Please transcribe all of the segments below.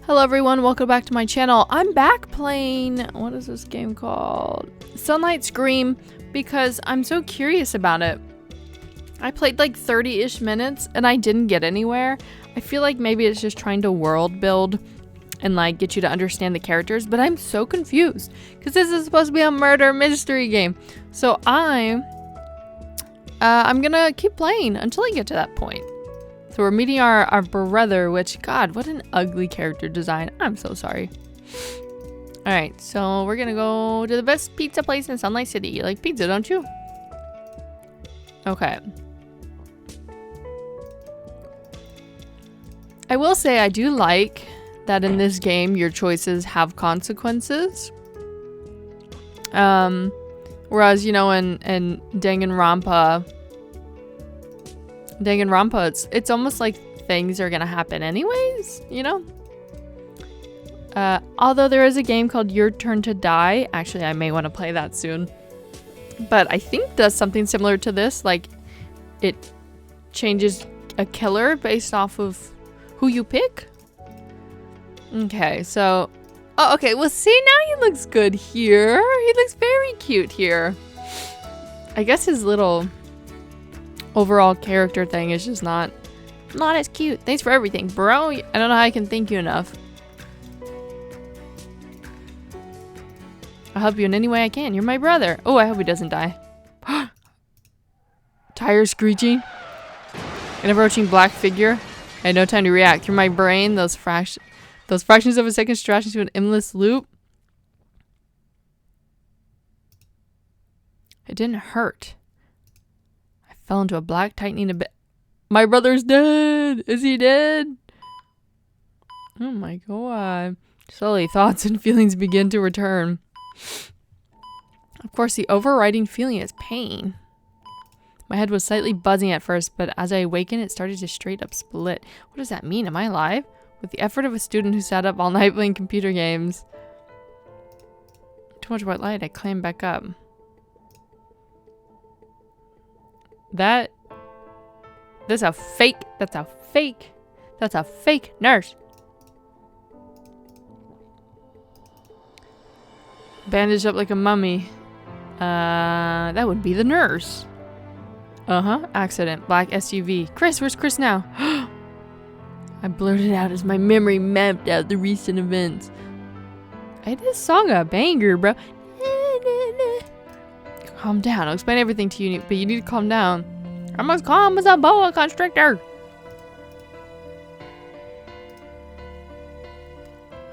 Hello everyone, welcome back to my channel. I'm back playing, what is this game called? Sunlight Scream, because I'm so curious about it. I played like 30-ish minutes and I didn't get anywhere. I feel like maybe it's just trying to world build and like get you to understand the characters, but I'm so confused because this is supposed to be a murder mystery game. So I'm gonna keep playing until I get to that point. So we're meeting our brother, which, God, what an ugly character design. I'm so sorry. Alright, so we're gonna go to the best pizza place in Sunlight City. You like pizza, don't you? Okay. I will say I do like that in this game your choices have consequences. Whereas, you know, in Danganronpa, it's almost like things are gonna happen anyways, you know? Although there is a game called Your Turn to Die. Actually, I may want to play that soon. But I think does something similar to this. Like, it changes a killer based off of who you pick. Okay, so... Oh, okay, well, see, now he looks good here. He looks very cute here. I guess his little... overall character thing is just not as cute. Thanks for everything, bro. I don't know how I can thank you enough. I'll help you in any way I can. You're my brother. Oh, I hope he doesn't die. Tires screeching. An approaching black figure. I had no time to react. Through my brain, those fractions of a second stretched into an endless loop. It didn't hurt. Fell into a black tightening a bit. My brother's dead. Is he dead? Oh my god. Slowly, thoughts and feelings begin to return. Of course, the overriding feeling is pain. My head was slightly buzzing at first, but as I awakened, it started to straight up split. What does that mean? Am I alive? With the effort of a student who sat up all night playing computer games. Too much white light, I climbed back up. That's a fake. That's a fake nurse. Bandaged up like a mummy. That would be the nurse. Accident. Black SUV. Chris, where's Chris now? I blurted out as my memory mapped out the recent events. This song a banger, bro. Calm down. I'll explain everything to you, but you need to calm down. I'm as calm as a boa constrictor.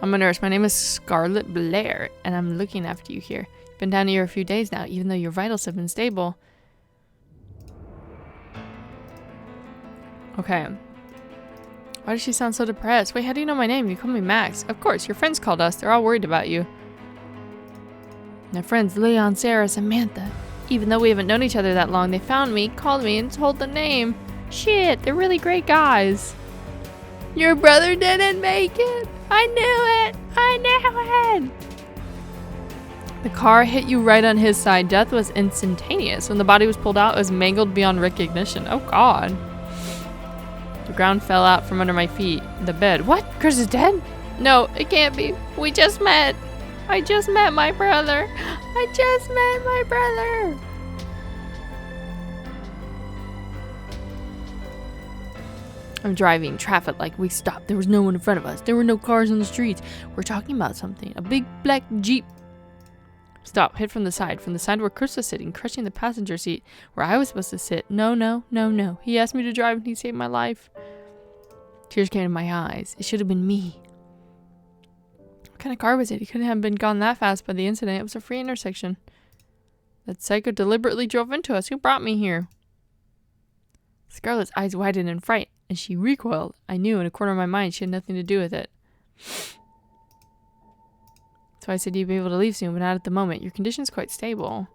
I'm a nurse. My name is Scarlett Blair, and I'm looking after you here. You've been down here a few days now, even though your vitals have been stable. Okay. Why does she sound so depressed? Wait, how do you know my name? You call me Max. Of course, your friends called us. They're all worried about you. My friends Leon, Sarah, Samantha. Even though we haven't known each other that long, they found me, called me, and told the name. Shit, they're really great guys. Your brother didn't make it. I knew it. I knew it. The car hit you right on his side. Death was instantaneous. When the body was pulled out, it was mangled beyond recognition. Oh, God. The ground fell out from under my feet. The bed. What? Chris is dead? No, it can't be. We just met. I just met my brother. I just met my brother. I'm driving. Traffic like we stopped. There was no one in front of us. There were no cars on the streets. We're talking about something. A big black Jeep. Stop. Hit from the side. From the side where Chris was sitting, crushing the passenger seat where I was supposed to sit. No, no, no, no. He asked me to drive and he saved my life. Tears came to my eyes. It should have been me. What kind of car was it? He couldn't have been gone that fast by the incident. It was a free intersection. That psycho deliberately drove into us. Who brought me here? Scarlett's eyes widened in fright, and she recoiled. I knew in a corner of my mind she had nothing to do with it. So I said you'd be able to leave soon, but not at the moment. Your condition's quite stable.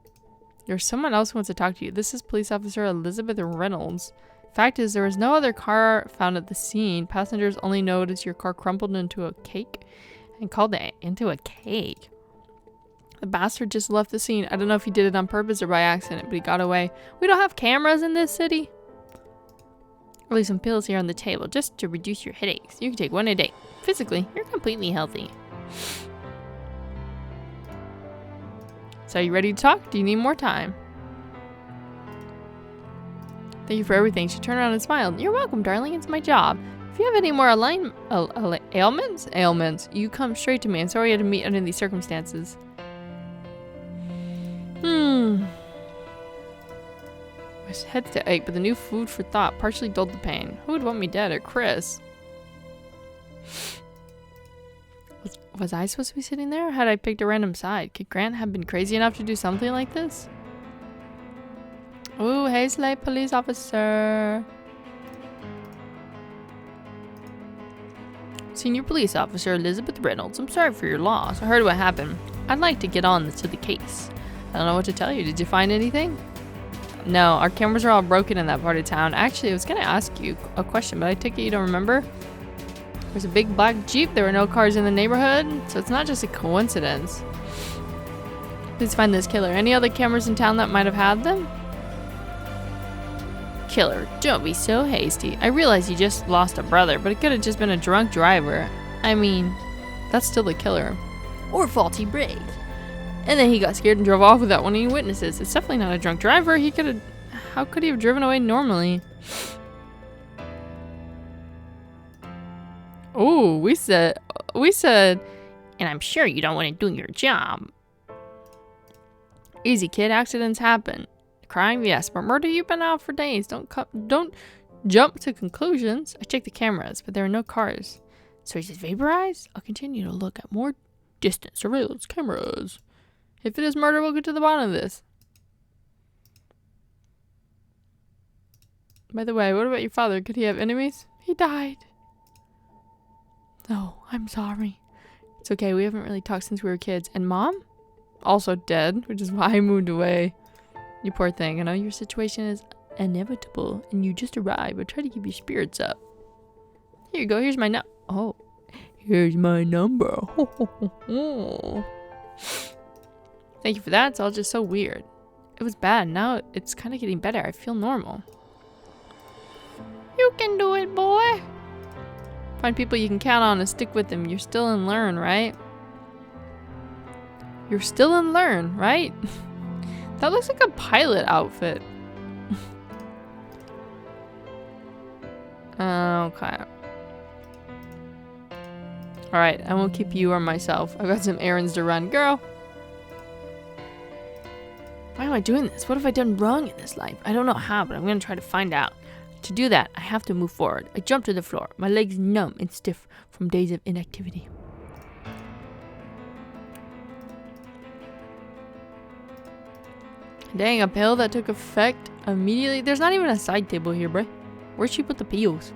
There's someone else who wants to talk to you. This is police officer Elizabeth Reynolds. Fact is, there was no other car found at the scene. Passengers only noticed your car crumpled into a cake. And called it into a cake. The bastard just left the scene. I don't know if he did it on purpose or by accident, but he got away. We don't have cameras in this city. I'll leave some pills here on the table just to reduce your headaches. You can take one a day. Physically, you're completely healthy. So, are you ready to talk? Do you need more time? Thank you for everything. She turned around and smiled. You're welcome, darling. It's my job. If you have any more ailments, you come straight to me. I'm sorry you had to meet under these circumstances. My head still ached, but the new food for thought partially dulled the pain. Who would want me dead, or Chris? Was I supposed to be sitting there, or had I picked a random side? Could Grant have been crazy enough to do something like this? Ooh, hey, slave police officer. Senior Police Officer Elizabeth Reynolds, I'm sorry for your loss. I heard what happened. I'd like to get on to the case. I don't know what to tell you. Did you find anything? No, our cameras are all broken in that part of town. Actually, I was going to ask you a question, but I take it you don't remember? There's a big black Jeep. There were no cars in the neighborhood, so it's not just a coincidence. Please find this killer. Any other cameras in town that might have had them? Killer, don't be so hasty. I realize you just lost a brother, but it could have just been a drunk driver. I mean, that's still the killer. Or faulty brakes. And then he got scared and drove off without wanting any witnesses. It's definitely not a drunk driver. How could he have driven away normally? Oh, we said, and I'm sure you don't want to do your job. Easy, kid. Accidents happen. Crime, yes, but murder, you've been out for days. Don't jump to conclusions. I checked the cameras, but there are no cars. So he's just vaporized? I'll continue to look at more distant surveillance cameras. If it is murder, we'll get to the bottom of this. By the way, what about your father? Could he have enemies? He died. Oh, I'm sorry. It's okay, we haven't really talked since we were kids. And Mom? Also dead, which is why I moved away. You poor thing. I know your situation is inevitable and you just arrived, but try to keep your spirits up. Here you go. Here's my here's my number. Thank you for that. It's all just so weird. It was bad. Now it's kind of getting better. I feel normal. You can do it, boy. Find people you can count on and stick with them. You're still in learn, right? You're still in learn, right? That looks like a pilot outfit. Okay. Alright, I won't keep you or myself. I've got some errands to run. Girl! Why am I doing this? What have I done wrong in this life? I don't know how, but I'm going to try to find out. To do that, I have to move forward. I jump to the floor. My legs numb and stiff from days of inactivity. Dang, a pill that took effect immediately? There's not even a side table here, bruh. Where'd she put the pills?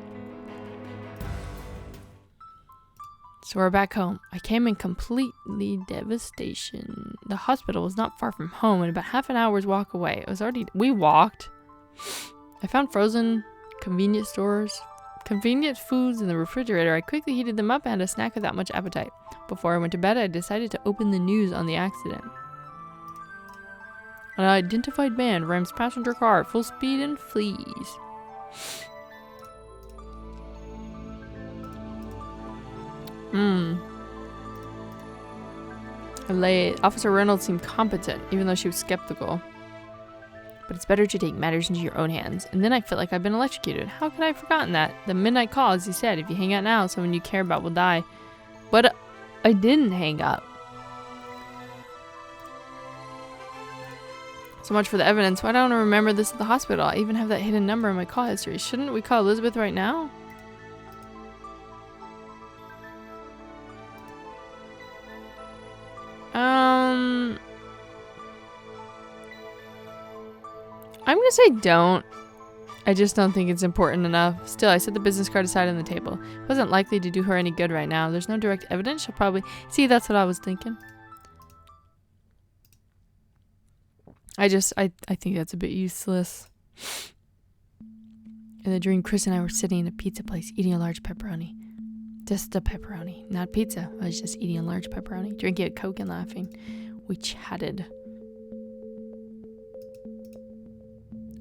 So we're back home. I came in completely devastation. The hospital was not far from home and about half an hour's walk away. We walked. I found frozen convenience foods in the refrigerator. I quickly heated them up and had a snack without much appetite. Before I went to bed, I decided to open the news on the accident. An identified man rams passenger car at full speed and flees. Officer Reynolds seemed competent, even though she was skeptical. But it's better to take matters into your own hands. And then I felt like I've been electrocuted. How could I have forgotten that? The midnight call, as he said, if you hang out now, someone you care about will die. But I didn't hang up. So much for the evidence. Why don't I remember this at the hospital? I even have that hidden number in my call history. Shouldn't we call Elizabeth right now? I'm gonna say don't. I just don't think it's important enough. Still, I set the business card aside on the table. It wasn't likely to do her any good right now. There's no direct evidence. She'll probably... See, that's what I was thinking. I think that's a bit useless. In the dream, Chris and I were sitting in a pizza place eating a large pepperoni. Just a pepperoni, not pizza. I was just eating a large pepperoni, drinking a Coke and laughing. We chatted.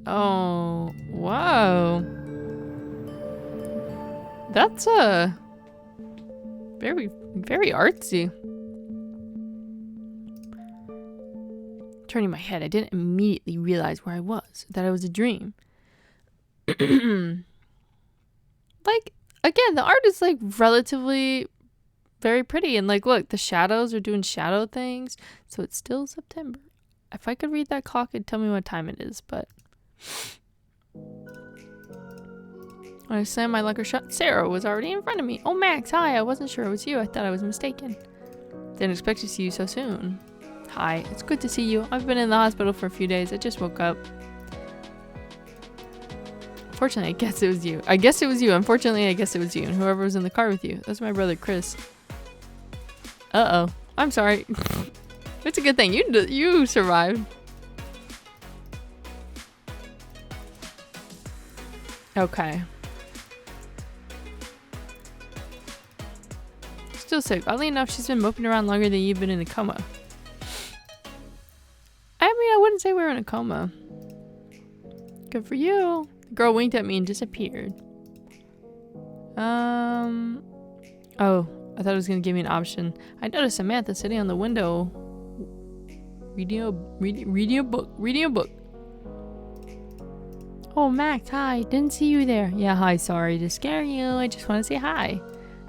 Oh, whoa. That's very, very artsy. Turning my head, I didn't immediately realize where I was, that I was a dream. Like, again, the art is like relatively very pretty, and like, look, the shadows are doing shadow things, so it's still September. If I could read that clock, it'd tell me what time it is, but when I slammed my locker shut, Sarah was already in front of me. Oh, Max, hi, I wasn't sure it was you. I thought I was mistaken. Didn't expect to see you so soon. Hi, it's good to see you. I've been in the hospital for a few days. I just woke up. Fortunately, I guess it was you. Unfortunately, I guess it was you. And whoever was in the car with you. That's my brother, Chris. Uh-oh. I'm sorry. It's a good thing. You survived. Okay. Still sick. Oddly enough, she's been moping around longer than you've been in a coma. I mean, I wouldn't say we're in a coma. Good for you. The girl winked at me and disappeared. Oh, I thought it was going to give me an option. I noticed Samantha sitting on the window reading a book. Oh, Max, hi. Didn't see you there. Yeah, hi. Sorry to scare you. I just want to say hi.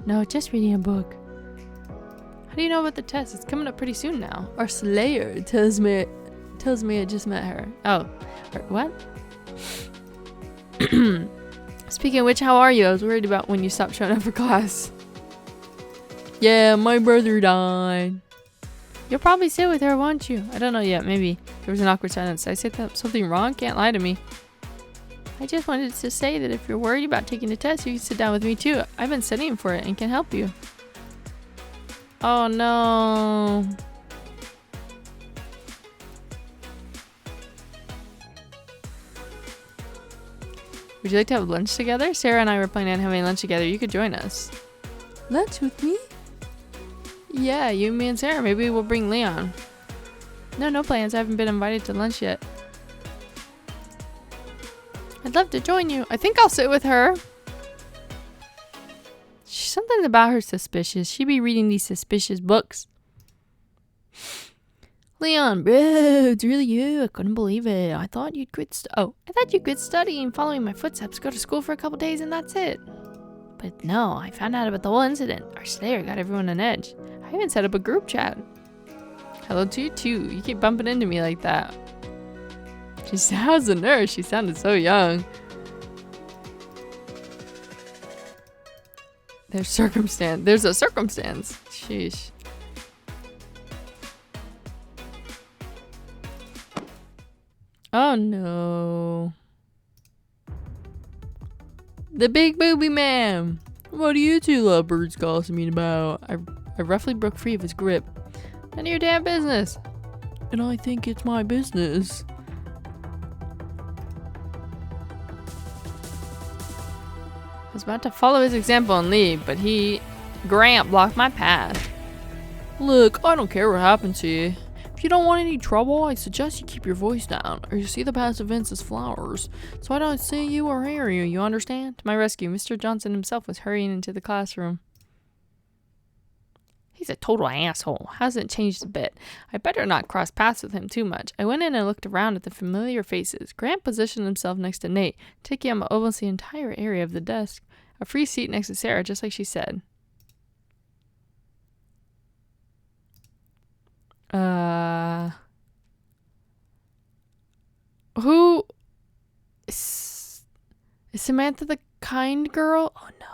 No, just reading a book. How do you know about the test? It's coming up pretty soon now. Our Slayer tells me I just met her. Oh, what? Speaking of which, how are you? I was worried about when you stopped showing up for class. Yeah, my brother died. You'll probably sit with her, won't you? I don't know yet. Maybe. There was an awkward silence. Did I say something wrong? Can't lie to me. I just wanted to say that if you're worried about taking the test, you can sit down with me too. I've been studying for it and can help you. Oh no. Would you like to have lunch together? Sarah and I were planning on having lunch together. You could join us. Lunch with me? Yeah, you, me, and Sarah. Maybe we'll bring Leon. No plans. I haven't been invited to lunch yet. I'd love to join you. I think I'll sit with her. Something about her suspicious. She be reading these suspicious books. Leon, bro, it's really you. I couldn't believe it. I thought you'd quit studying, following my footsteps, go to school for a couple days, and that's it. But no, I found out about the whole incident. Our Slayer got everyone on edge. I even set up a group chat. Hello to you too. You keep bumping into me like that. She sounds a nurse. She sounded so young. There's a circumstance. Sheesh. Oh no. The big booby man. What are you two lovebirds gossiping about? I roughly broke free of his grip. None of your damn business. And I think it's my business. I was about to follow his example and leave, but Gramp blocked my path. Look, I don't care what happens to you. If you don't want any trouble, I suggest you keep your voice down, or you see the past events as flowers. So I don't see you or hear you, you understand? To my rescue, Mr. Johnson himself was hurrying into the classroom. He's a total asshole. Hasn't changed a bit. I better not cross paths with him too much. I went in and looked around at the familiar faces. Grant positioned himself next to Nate, taking up almost the entire area of the desk. A free seat next to Sarah, just like she said. Who is Samantha the kind girl? Oh no.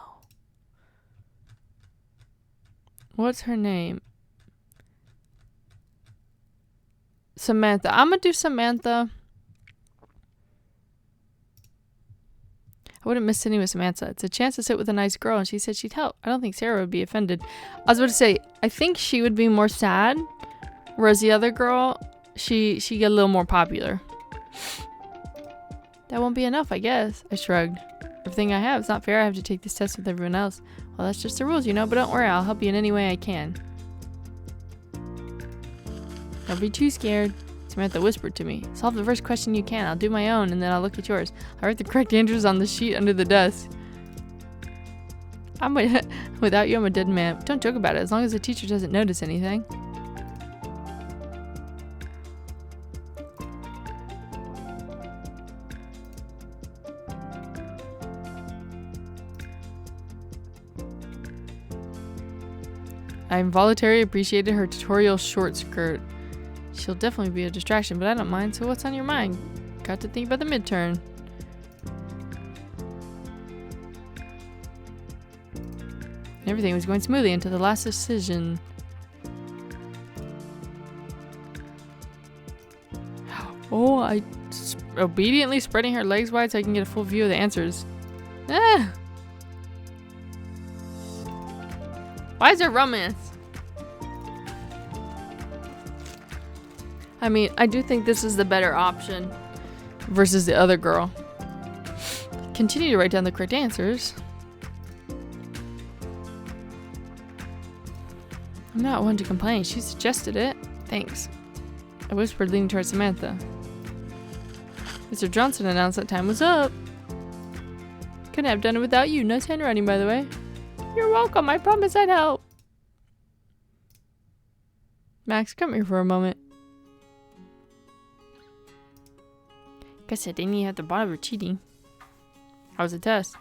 What's her name? Samantha. I'm gonna do Samantha. I wouldn't miss sitting with Samantha. It's a chance to sit with a nice girl, and she said she'd help. I don't think Sarah would be offended. I was about to say, I think she would be more sad, whereas the other girl, she get a little more popular. That won't be enough, I guess. I shrugged. Everything I have. It's not fair. I have to take this test with everyone else. Well, that's just the rules, you know, but don't worry. I'll help you in any way I can. Don't be too scared. Samantha whispered to me. Solve the first question you can. I'll do my own, and then I'll look at yours. I write the correct answers on the sheet under the desk. Without you, I'm a dead man. Don't joke about it, as long as the teacher doesn't notice anything. I involuntarily appreciated her tutorial short skirt. She'll definitely be a distraction, but I don't mind, so what's on your mind? Got to think about the midterm. Everything was going smoothly until the last decision. Oh, obediently spreading her legs wide so I can get a full view of the answers. Ah! Why is there romance? I mean, I do think this is the better option versus the other girl. Continue to write down the correct answers. I'm not one to complain. She suggested it. Thanks. I whispered, leaning towards Samantha. Mr. Johnson announced that time was up. Couldn't have done it without you. Nice handwriting, by the way. You're welcome. I promise I'd help. Max, come here for a moment. Guess I didn't even have to bother cheating. How was the test?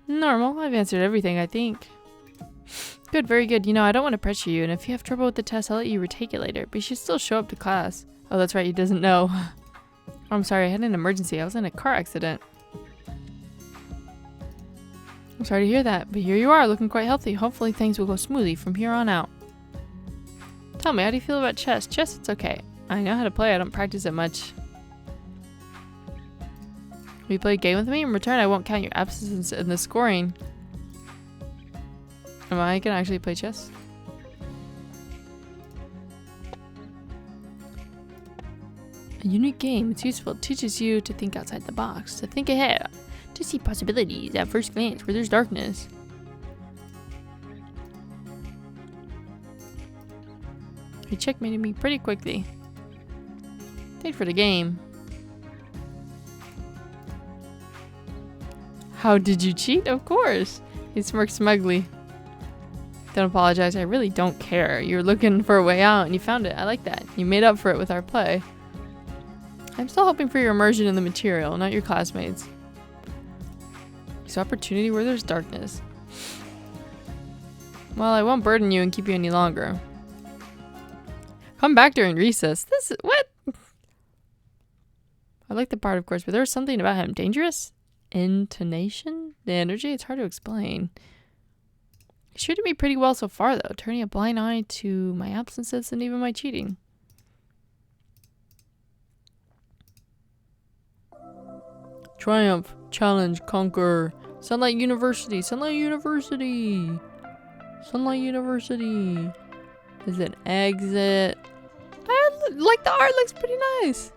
Normal. I've answered everything, I think. Good, very good. You know, I don't want to pressure you, and if you have trouble with the test, I'll let you retake it later. But you should still show up to class. Oh, that's right. He doesn't know. Oh, I'm sorry. I had an emergency. I was in a car accident. I'm sorry to hear that, but here you are, looking quite healthy. Hopefully things will go smoothly from here on out. Tell me, how do you feel about chess? Chess, it's okay. I know how to play. I don't practice it much. Will you play a game with me? In return, I won't count your absences in the scoring. Am I gonna actually play chess? A unique game. It's useful. It teaches you to think outside the box, to think ahead, to see possibilities at first glance where there's darkness. He checkmated me pretty quickly. Thanks for the game. How did you cheat? Of course. He smirked smugly. Don't apologize. I really don't care. You were looking for a way out and you found it. I like that. You made up for it with our play. I'm still hoping for your immersion in the material, not your classmates. There's opportunity where there's darkness. Well, I won't burden you and keep you any longer. Come back during recess. What? I like the part, of course, but there was something about him. Dangerous? Intonation? The energy? It's hard to explain. He's treated me pretty well so far, though, turning a blind eye to my absences and even my cheating. Triumph, challenge, conquer. Sunlight University, Sunlight University. Sunlight University. Is it exit? Like the art looks pretty nice.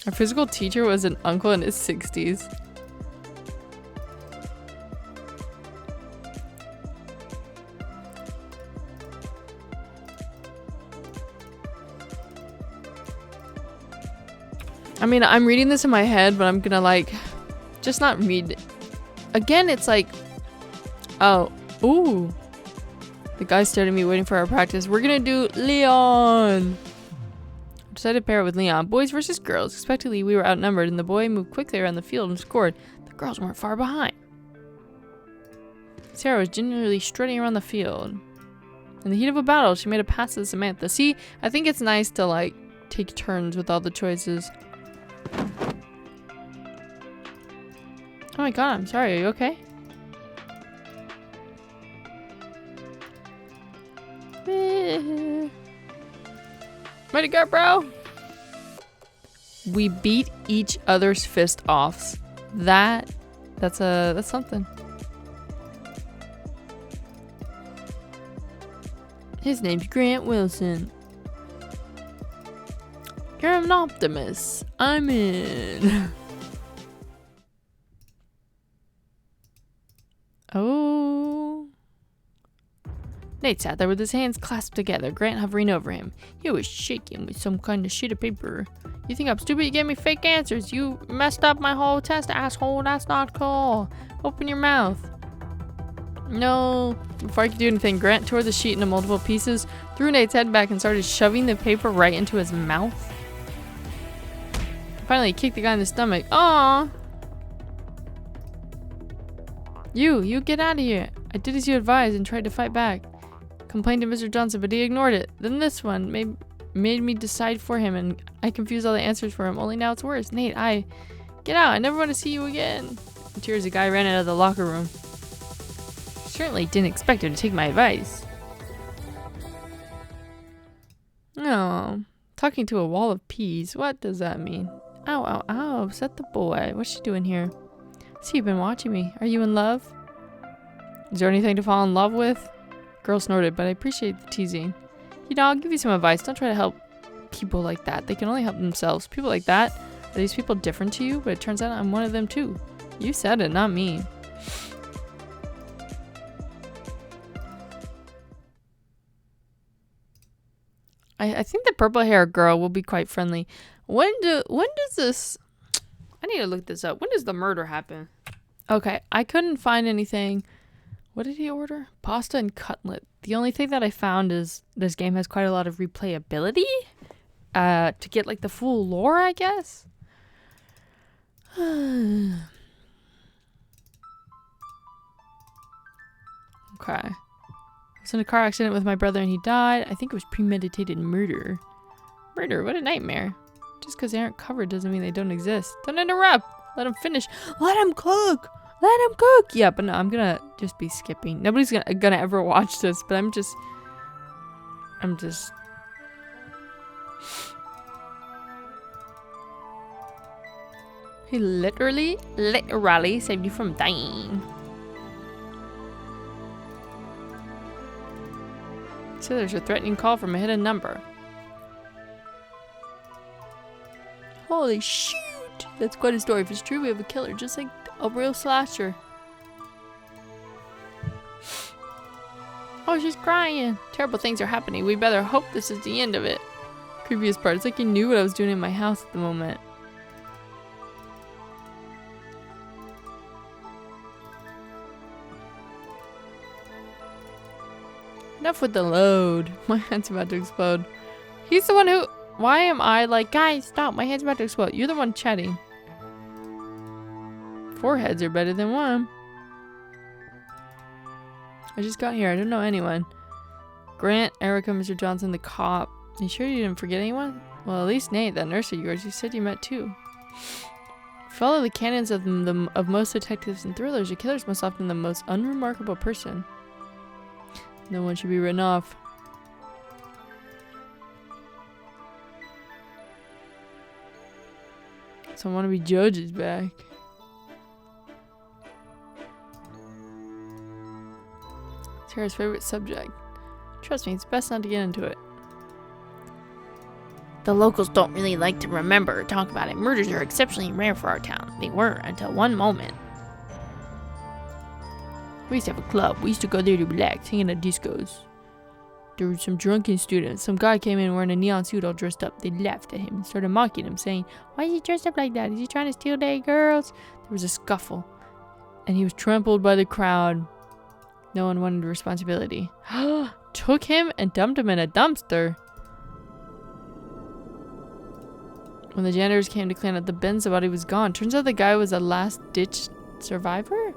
Our physical teacher was an uncle in his 60s. I mean, I'm reading this in my head, but I'm gonna like just not read. Again, it's like, oh, ooh. The guy stared at me waiting for our practice. We're gonna do Leon. I decided to pair it with Leon. Boys versus girls. Expectedly, we were outnumbered, and the boy moved quickly around the field and scored. The girls weren't far behind. Sarah was gingerly strutting around the field. In the heat of a battle, she made a pass to Samantha. See, I think it's nice to like take turns with all the choices. Oh my god, I'm sorry. Are you okay? Way to go, bro! We beat each other's fist offs. That's something. His name's Grant Wilson. You're an optimist. I'm in. Oh. Nate sat there with his hands clasped together, Grant hovering over him. He was shaking with some kind of sheet of paper. You think I'm stupid? You gave me fake answers. You messed up my whole test, asshole. That's not cool. Open your mouth. No. Before I could do anything, Grant tore the sheet into multiple pieces, threw Nate's head back, and started shoving the paper right into his mouth. Finally, he kicked the guy in the stomach. Aww. You get out of here. I did as you advised and tried to fight back. Complained to Mr. Johnson, but he ignored it. Then this one made me decide for him, and I confused all the answers for him. Only now it's worse. Nate, get out. I never want to see you again. In tears, the guy ran out of the locker room. Certainly didn't expect him to take my advice. Oh, talking to a wall of peas. What does that mean? Ow, ow, ow. Upset the boy. What's she doing here? See, you've been watching me. Are you in love? Is there anything to fall in love with? Girl snorted, but I appreciate the teasing. You know, I'll give you some advice. Don't try to help people like that. They can only help themselves. People like that. Are these people different to you? But it turns out I'm one of them too. You said it, not me. I think the purple hair girl will be quite friendly. When does this... I need to look this up. When does the murder happen? Okay, I couldn't find anything. What did he order? Pasta and cutlet. The only thing that I found is this game has quite a lot of replayability. To get like the full lore, I guess. Okay. I was in a car accident with my brother and he died. I think it was premeditated murder. Murder? What a nightmare. Just because they aren't covered doesn't mean they don't exist. Don't interrupt. Let him finish. Let him cook. Let him cook. Yeah, but no, I'm gonna just be skipping. Nobody's gonna ever watch this, but I'm just. He literally saved you from dying. So there's a threatening call from a hidden number. Holy shoot! That's quite a story. If it's true, we have a killer, just like a real slasher. Oh, she's crying. Terrible things are happening. We better hope this is the end of it. Creepiest part, it's like you knew what I was doing in my house at the moment. Enough with the load. My hand's about to explode. He's the one who... Why am I like, guys, stop. My hand's about to explode. You're the one chatting. 4 heads are better than 1. I just got here. I don't know anyone. Grant, Erica, Mr. Johnson, the cop. You sure you didn't forget anyone? Well, at least Nate, that nurse of yours. You said you met too. Follow the canons of most detectives and thrillers. A killer's most often the most unremarkable person. No one should be written off. So wannabe judge is back. Sarah's favorite subject. Trust me, it's best not to get into it. The locals don't really like to remember or talk about it. Murders are exceptionally rare for our town. They were until one moment. We used to have a club. We used to go there to relax, hanging at discos. There were some drunken students. Some guy came in wearing a neon suit all dressed up. They laughed at him and started mocking him, saying, "Why is he dressed up like that? Is he trying to steal their girls?" There was a scuffle, and he was trampled by the crowd. No one wanted responsibility. Took him and dumped him in a dumpster. When the janitors came to clean up the bins, the body was gone. Turns out the guy was a last-ditch survivor?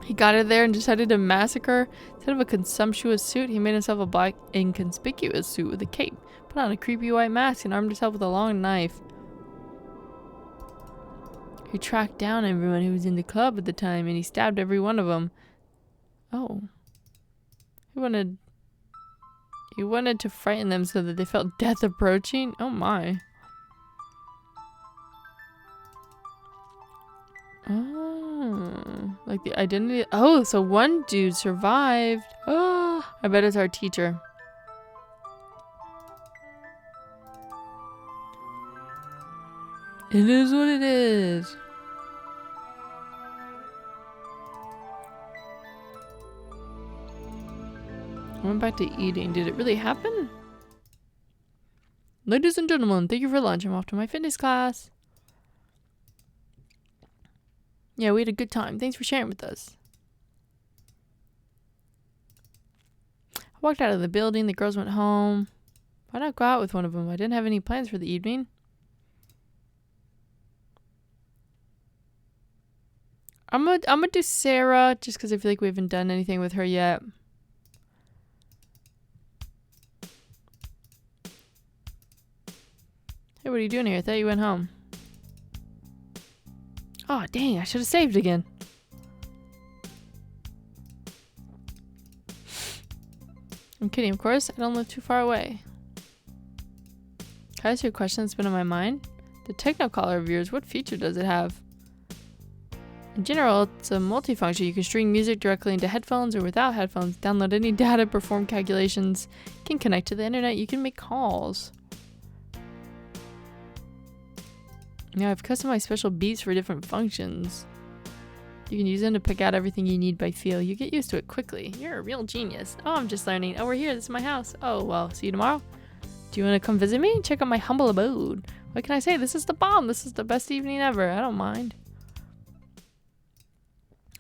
He got in there and decided to massacre. Instead of a consumptuous suit, he made himself a black, inconspicuous suit with a cape, put on a creepy white mask, and armed himself with a long knife. He tracked down everyone who was in the club at the time, and he stabbed every one of them. Oh. He wanted to frighten them so that they felt death approaching? Oh my. Oh, like the identity. Oh, so one dude survived. Oh, I bet it's our teacher. It is what it is. I went back to eating. Did it really happen? Ladies and gentlemen, thank you for lunch. I'm off to my fitness class. Yeah, we had a good time. Thanks for sharing with us. I walked out of the building. The girls went home. Why not go out with one of them? I didn't have any plans for the evening. I'm gonna do Sarah just because I feel like we haven't done anything with her yet. Hey, what are you doing here? I thought you went home. Oh, dang, I should have saved again. I'm kidding, of course. I don't live too far away. Can I ask you a question that's been on my mind? The Technicolor of yours, what feature does it have? In general, it's a multifunction. You can stream music directly into headphones or without headphones, download any data, perform calculations, you can connect to the internet, you can make calls. Now I've customized special beats for different functions. You can use them to pick out everything you need by feel. You get used to it quickly. You're a real genius. Oh, I'm just learning. Oh, we're here. This is my house. Oh, well, see you tomorrow. Do you want to come visit me? Check out my humble abode. What can I say? This is the bomb. This is the best evening ever. I don't mind.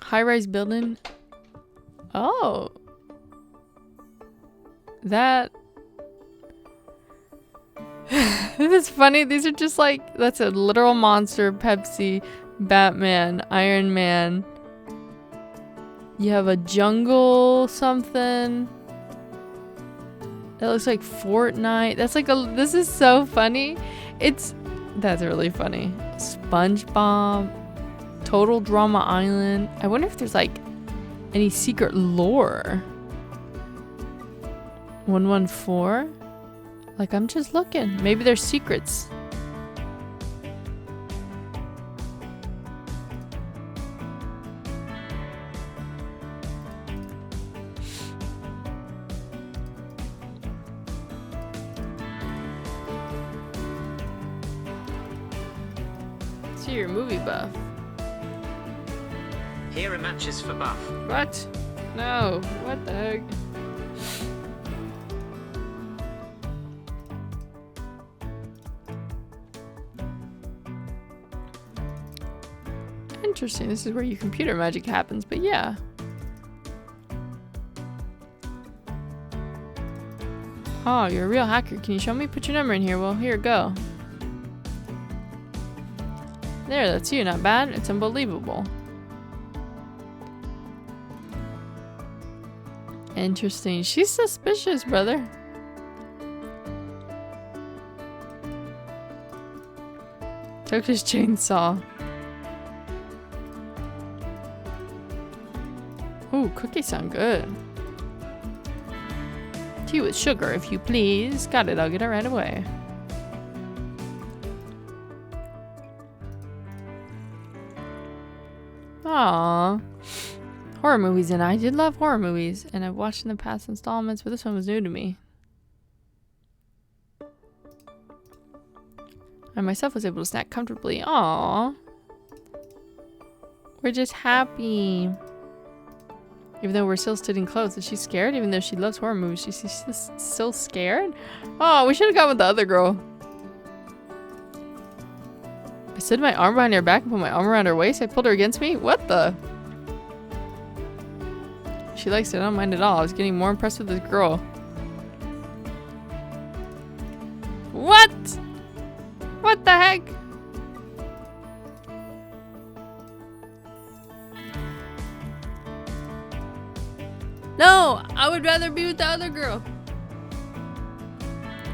High-rise building. Oh. That. This is funny. These are just like, that's a literal monster, Pepsi, Batman, Iron Man. You have a jungle something. That looks like Fortnite. That's like this is so funny. That's really funny. SpongeBob. Total Drama Island. I wonder if there's like any secret lore. 114? Like, I'm just looking. Maybe there's secrets. So you're a movie buff. Here are matches for buff. What? No. What the heck? Interesting. This is where your computer magic happens, but yeah. Oh, you're a real hacker. Can you show me? Put your number in here. Well, here, go. There, that's you. Not bad. It's unbelievable. Interesting. She's suspicious, brother. Took his chainsaw. Ooh, cookies sound good. Tea with sugar, if you please. Got it, I'll get it right away. Aww. Horror movies, and I did love horror movies, and I've watched in the past installments, but this one was new to me. I myself was able to snack comfortably. Aww. We're just happy. Even though we're still sitting close. Is she scared? Even though she loves horror movies, she's still scared? Oh, we should have gone with the other girl. I stood my arm behind her back and put my arm around her waist. I pulled her against me? What the? She likes it. I don't mind at all. I was getting more impressed with this girl. What? What the heck? No, I would rather be with the other girl.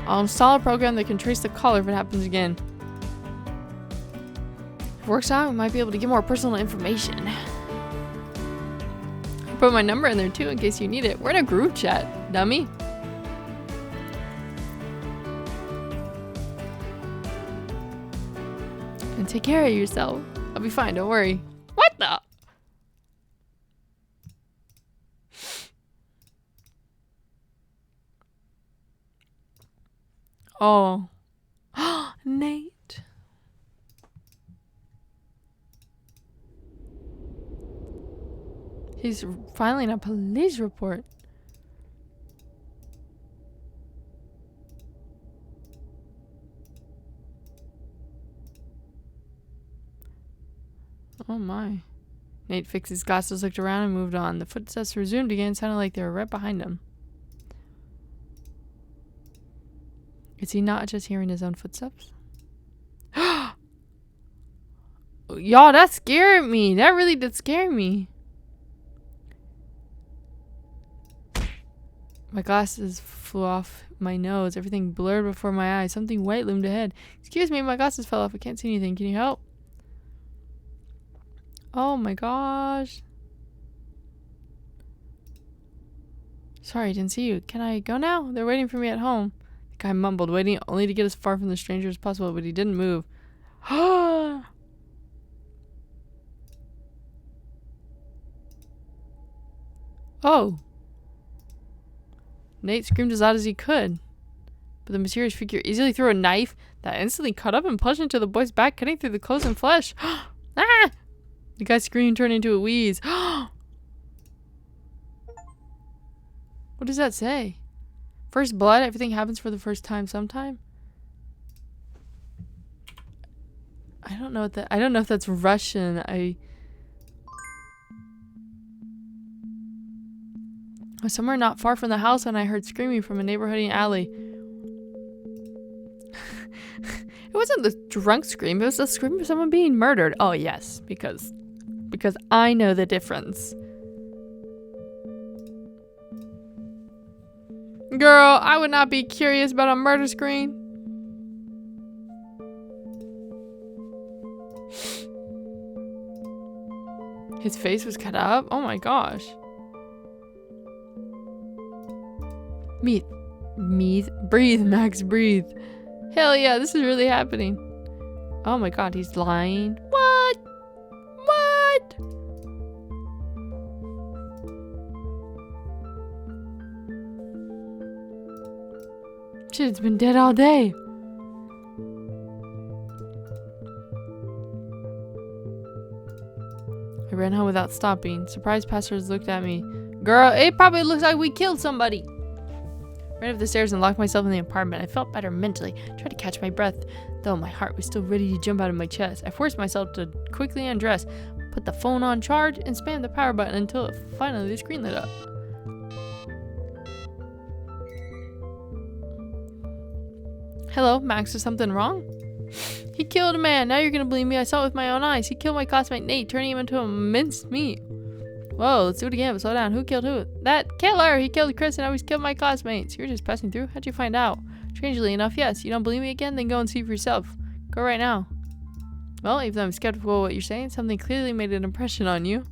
I'll install a program that can trace the caller if it happens again. If it works out, we might be able to get more personal information. I'll put my number in there too in case you need it. We're in a group chat, dummy. And take care of yourself. I'll be fine, don't worry. What the? Oh. Nate. He's filing a police report. Oh my. Nate fixed his glasses, looked around, and moved on. The footsteps resumed again, sounding like they were right behind him. Is he not just hearing his own footsteps? Y'all, that scared me. That really did scare me. My glasses flew off my nose. Everything blurred before my eyes. Something white loomed ahead. Excuse me, my glasses fell off. I can't see anything. Can you help? Oh my gosh. Sorry, I didn't see you. Can I go now? They're waiting for me at home. The guy mumbled, waiting only to get as far from the stranger as possible, but he didn't move. Oh. Nate screamed as loud as he could, but the mysterious figure easily threw a knife that instantly cut up and plunged into the boy's back, cutting through the clothes and flesh. Ah! The guy's scream turned into a wheeze. What does that say? First blood, everything happens for the first time sometime? I don't know if that's Russian. I was somewhere not far from the house when I heard screaming from a neighborhood alley. It wasn't the drunk scream, it was the scream of someone being murdered. Oh yes, because I know the difference. Girl, I would not be curious about a murder screen. His face was cut up? Oh my gosh. Breathe, Max, breathe. Hell yeah, this is really happening. Oh my god, he's lying. What? What? Shit, it's been dead all day. I ran home without stopping. Surprised passers looked at me. Girl, it probably looks like we killed somebody. Ran up the stairs and locked myself in the apartment. I felt better mentally. Tried to catch my breath, though my heart was still ready to jump out of my chest. I forced myself to quickly undress, put the phone on charge, and spammed the power button until finally the screen lit up. Hello, Max, is something wrong? He killed a man. Now you're gonna believe me. I saw it with my own eyes. He killed my classmate Nate, turning him into a minced meat. Whoa, let's do it again, but slow down. Who killed who? That killer! He killed Chris and now he's killed my classmates. You were just passing through? How'd you find out? Strangely enough, yes. You don't believe me again? Then go and see for yourself. Go right now. Well, even though I'm skeptical of what you're saying, something clearly made an impression on you.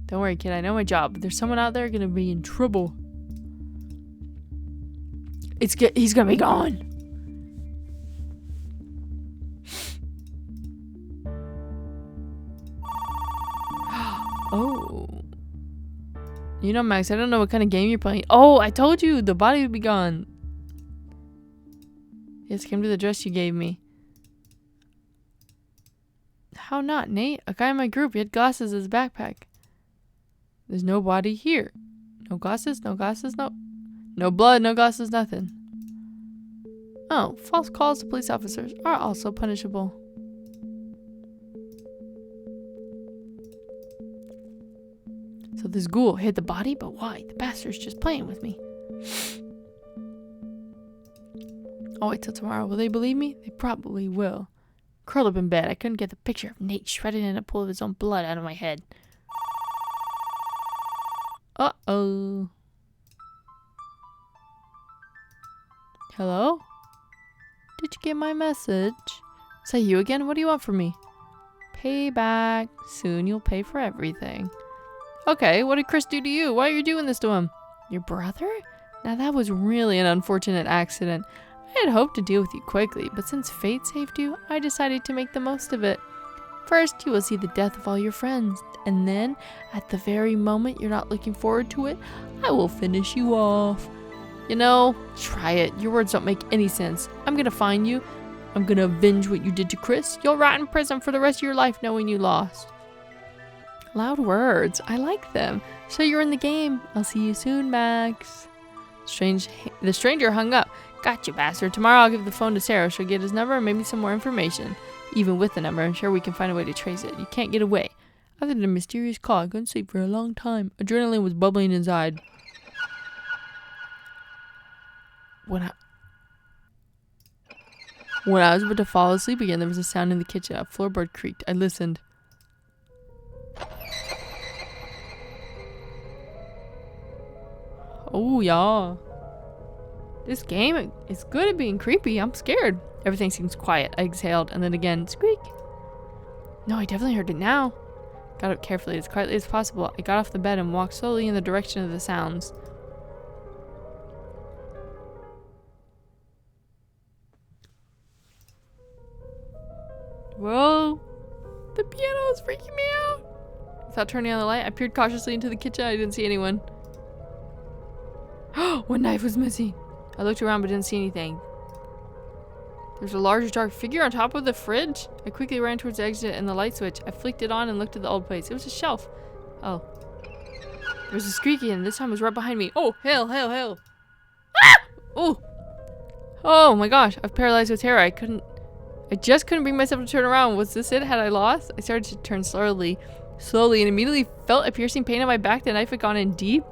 Don't worry, kid. I know my job, but there's someone out there gonna be in trouble. He's gonna be gone. Oh. You know, Max, I don't know what kind of game you're playing. Oh, I told you the body would be gone. Yes, came to the dress you gave me. How not, Nate? A guy in my group, he had glasses in his backpack. There's no body here. No glasses, no glasses, no blood, no glasses, nothing. Oh, false calls to police officers are also punishable. So this ghoul hid the body, but why? The bastard's just playing with me. I'll wait till tomorrow. Will they believe me? They probably will. Curled up in bed, I couldn't get the picture of Nate shredded in a pool of his own blood out of my head. Uh-oh. Hello? Did you get my message? Is that you again? What do you want from me? Payback. Soon you'll pay for everything. Okay, what did Chris do to you? Why are you doing this to him? Your brother? Now that was really an unfortunate accident. I had hoped to deal with you quickly, but since fate saved you, I decided to make the most of it. First, you will see the death of all your friends, and then, at the very moment you're not looking forward to it, I will finish you off. You know, try it. Your words don't make any sense. I'm gonna find you. I'm gonna avenge what you did to Chris. You'll rot in prison for the rest of your life knowing you lost. Loud words. I like them. So you're in the game. I'll see you soon, Max. The stranger hung up. Gotcha, bastard. Tomorrow I'll give the phone to Sarah. She'll get his number and maybe some more information. Even with the number, I'm sure we can find a way to trace it. You can't get away. Other than a mysterious call, I couldn't sleep for a long time. Adrenaline was bubbling inside. When I was about to fall asleep again, there was a sound in the kitchen. A floorboard creaked. I listened. Oh, yeah. This game is good at being creepy. I'm scared. Everything seems quiet. I exhaled, and then again, squeak. No, I definitely heard it now. Got up carefully, as quietly as possible. I got off the bed and walked slowly in the direction of the sounds. Whoa! The piano is freaking me out! Without turning on the light, I peered cautiously into the kitchen. I didn't see anyone. One knife was missing. I looked around but didn't see anything. There's a large dark figure on top of the fridge. I quickly ran towards the exit and the light switch. I flicked it on and looked at the old place. It was a shelf. Oh. There was a squeaky and this time it was right behind me. Oh, hell, hell, hell. Ah! Oh. Oh my gosh. I was paralyzed with terror. I just couldn't bring myself to turn around. Was this it? Had I lost? I started to turn slowly, and immediately felt a piercing pain on my back. The knife had gone in deep.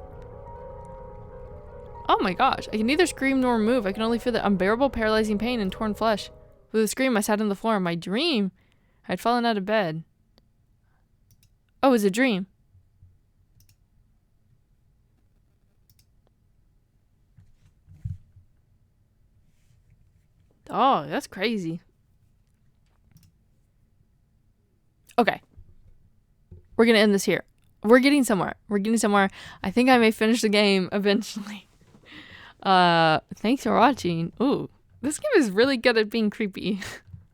Oh my gosh. I can neither scream nor move. I can only feel the unbearable, paralyzing pain and torn flesh. With a scream, I sat on the floor. My dream. I had fallen out of bed. Oh, it was a dream. Oh, that's crazy. Okay. We're going to end this here. We're getting somewhere. I think I may finish the game eventually. Thanks for watching. Ooh, this game is really good at being creepy.